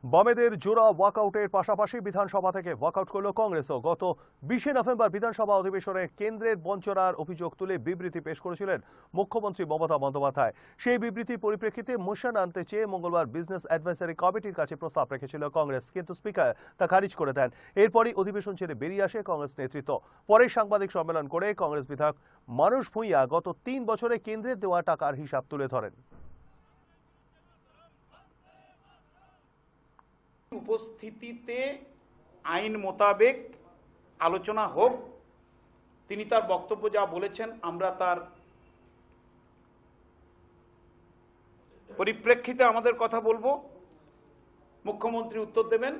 বামেদের জোড়া ওয়াকআউটের পাশাপাশি বিধানসভা থেকে ওয়াকআউট করল কংগ্রেসও। গত 20 নভেম্বর বিধানসভা অধিবেশনে কেন্দ্রের বঞ্চনার অভিযোগ তুলে বিবৃতি পেশ করেছিলেন মুখ্যমন্ত্রী মমতা বন্দ্যোপাধ্যায়। সেই বিবৃতির পরিপ্রেক্ষিতে মোশন আনতে চেয়ে মঙ্গলবার বিজনেস অ্যাডভাইজারি কমিটির কাছে প্রস্তাব রেখেছিল কংগ্রেস, কিন্তু স্পিকার তা খারিজ করে দেন। এরপরই অধিবেশন ছেড়ে বেরিয়ে আসে কংগ্রেস নেতৃত্ব। পরে সাংবাদিক সম্মেলন করে কংগ্রেস বিধায়ক মানস ভূঁইয়া গত 3 বছরে কেন্দ্রের দেওয়া টাকার হিসাব তুলে ধরেন। উপস্থিতিতে আইন মোতাবেক আলোচনা হোক। তিনি তার বক্তব্য যা বলেছেন আমরা তার পরিপ্রেক্ষিতে আমাদের কথা বলবো। মুখ্যমন্ত্রী উত্তর দেবেন।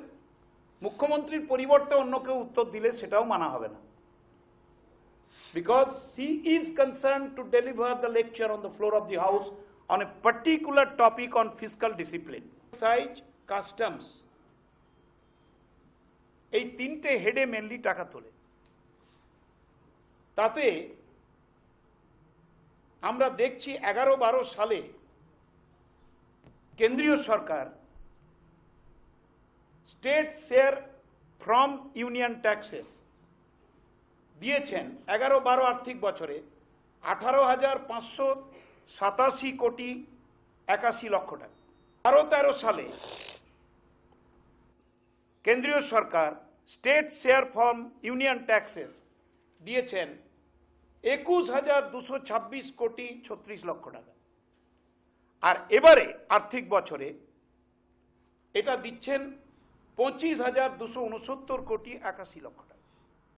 মুখ্যমন্ত্রীর পরিবর্তে অন্য কেউ উত্তর দিলে সেটাও মানা হবে না, because he is concerned to deliver the lecture on the floor of the house on a particular topic on fiscal discipline. Excise, customs, এই তিনটে হেডে মেনলি টাকা তোলে। তাতে আমরা দেখছি 11-12 সালে কেন্দ্রীয় সরকার state share from union taxes দিয়েছেন 11-12 আর্থিক বছরে 18,587 কোটি 81 লক্ষ টাকা। 12-13 সালে কেন্দ্রীয় সরকার state share from union taxes দিয়েছেন 21,226 কোটি 36 লক্ষ টাকা। আর এবারে আর্থিক বছরে এটা দিচ্ছেন 25,269 কোটি 81 লক্ষ টাকা।